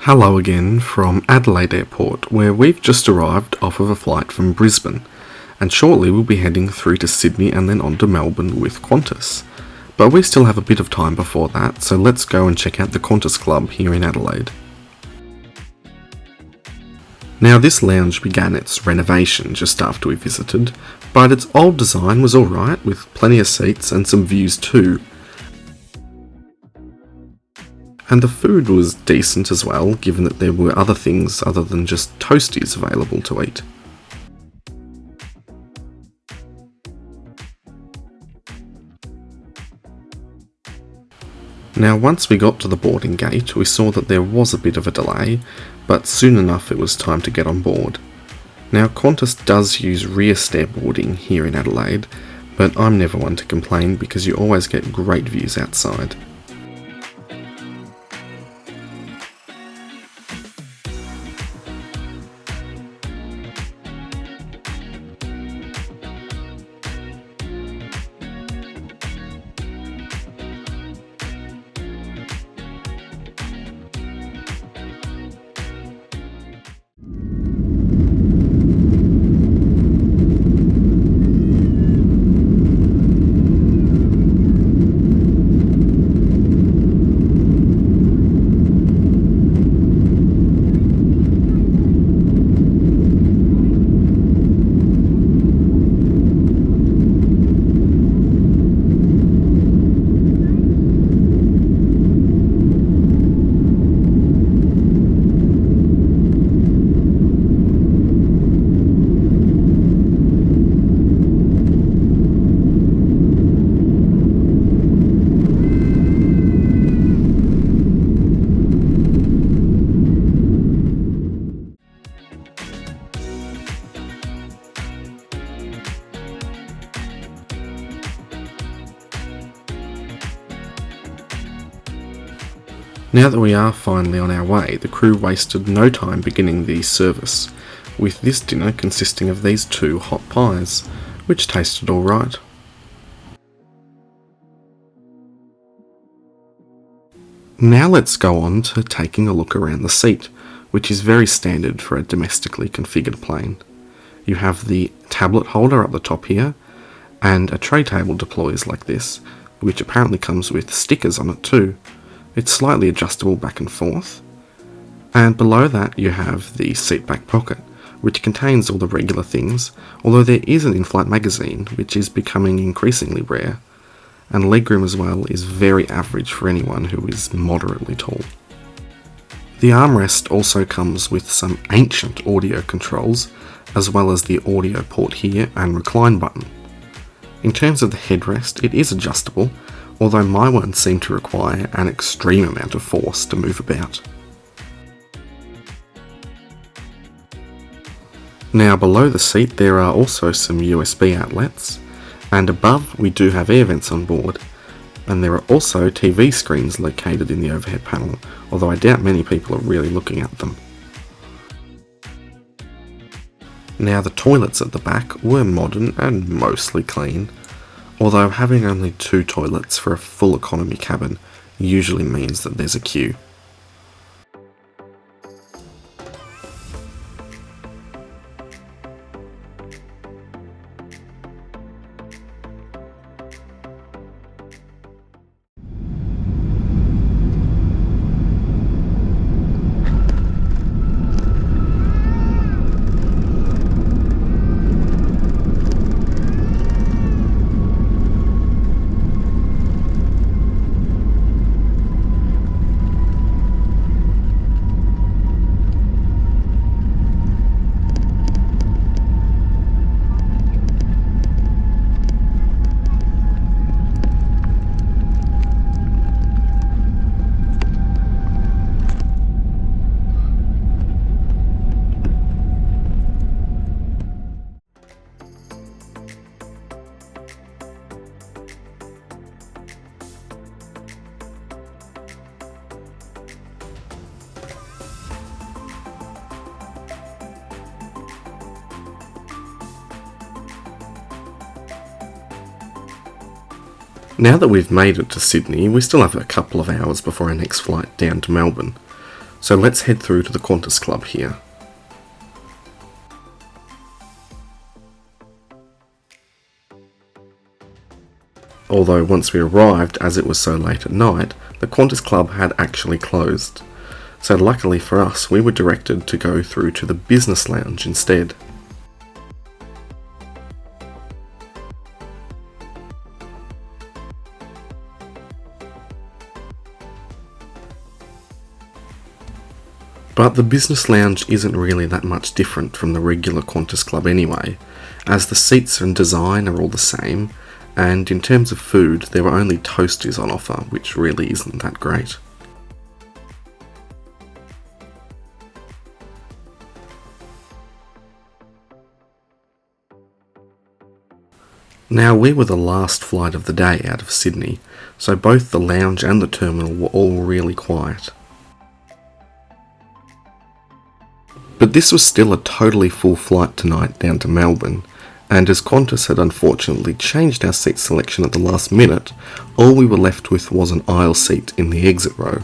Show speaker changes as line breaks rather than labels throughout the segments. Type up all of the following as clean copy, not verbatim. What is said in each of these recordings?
Hello again from Adelaide Airport, where we've just arrived off of a flight from Brisbane, and shortly we'll be heading through to Sydney and then on to Melbourne with Qantas. But we still have a bit of time before that, so let's go and check out the Qantas Club here in Adelaide. Now this lounge began its renovation just after we visited, but its old design was alright with plenty of seats and some views too. And the food was decent as well, given that there were other things other than just toasties available to eat. Now once we got to the boarding gate, we saw that there was a bit of a delay, but soon enough it was time to get on board. Now Qantas does use rear stair boarding here in Adelaide, but I'm never one to complain because you always get great views outside. Now that we are finally on our way, the crew wasted no time beginning the service, with this dinner consisting of these two hot pies, which tasted alright. Now let's go on to taking a look around the seat, which is very standard for a domestically configured plane. You have the tablet holder up the top here, and a tray table deploys like this, which apparently comes with stickers on it too. It's slightly adjustable back and forth, and below that you have the seat back pocket, which contains all the regular things, although there is an in-flight magazine, which is becoming increasingly rare, and legroom as well is very average for anyone who is moderately tall. The armrest also comes with some ancient audio controls, as well as the audio port here and recline button. In terms of the headrest, it is adjustable, although my one seemed to require an extreme amount of force to move about. Now below the seat there are also some USB outlets, and above we do have air vents on board, and there are also TV screens located in the overhead panel, although I doubt many people are really looking at them. Now the toilets at the back were modern and mostly clean, although having only 2 toilets for a full economy cabin usually means that there's a queue. Now that we've made it to Sydney, we still have a couple of hours before our next flight down to Melbourne. So let's head through to the Qantas Club here. Although once we arrived, as it was so late at night, the Qantas Club had actually closed. So luckily for us, we were directed to go through to the business lounge instead. But the business lounge isn't really that much different from the regular Qantas Club anyway, as the seats and design are all the same, and in terms of food, there were only toasties on offer, which really isn't that great. Now, we were the last flight of the day out of Sydney, so both the lounge and the terminal were all really quiet. But this was still a totally full flight tonight down to Melbourne, and as Qantas had unfortunately changed our seat selection at the last minute, all we were left with was an aisle seat in the exit row.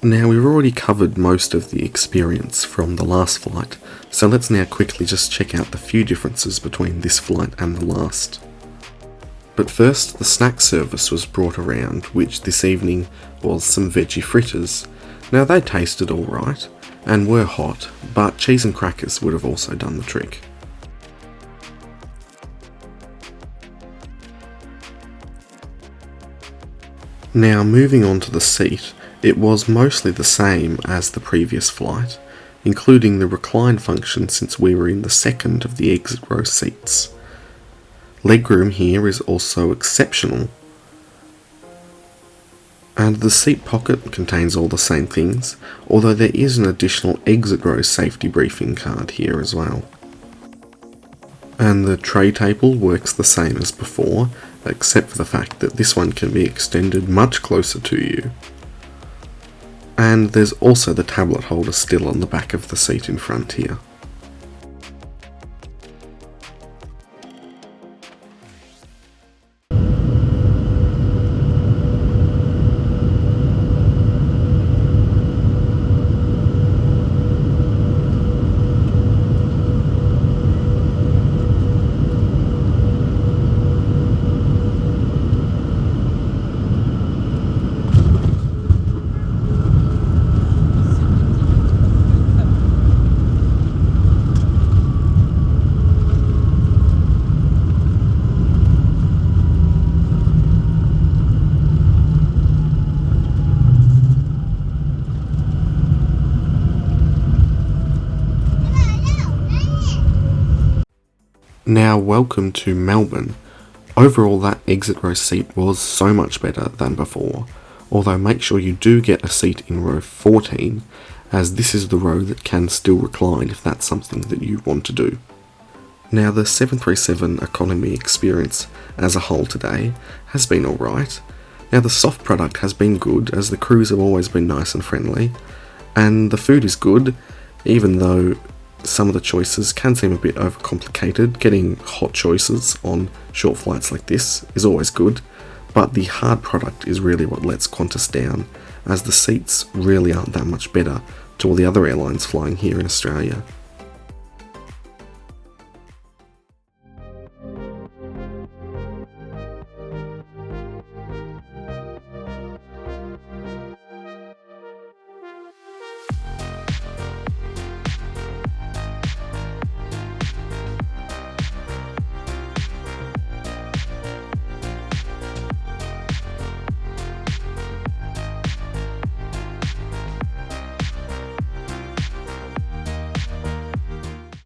Now, we've already covered most of the experience from the last flight, so let's now quickly just check out the few differences between this flight and the last. But first, the snack service was brought around, which this evening was some veggie fritters. Now, they tasted alright, and were hot, but cheese and crackers would have also done the trick. Now, moving on to the seat, it was mostly the same as the previous flight, including the recline function since we were in the second of the exit row seats. Legroom here is also exceptional, and the seat pocket contains all the same things, although there is an additional exit row safety briefing card here as well. And the tray table works the same as before, except for the fact that this one can be extended much closer to you. And there's also the tablet holder still on the back of the seat in front here. Now, welcome to Melbourne. Overall, that exit row seat was so much better than before, although make sure you do get a seat in row 14, as this is the row that can still recline if that's something that you want to do. Now, the 737 economy experience as a whole today has been alright. Now the soft product has been good, as the crews have always been nice and friendly, and the food is good, even though some of the choices can seem a bit overcomplicated. Getting hot choices on short flights like this is always good, but the hard product is really what lets Qantas down, as the seats really aren't that much better to all the other airlines flying here in Australia.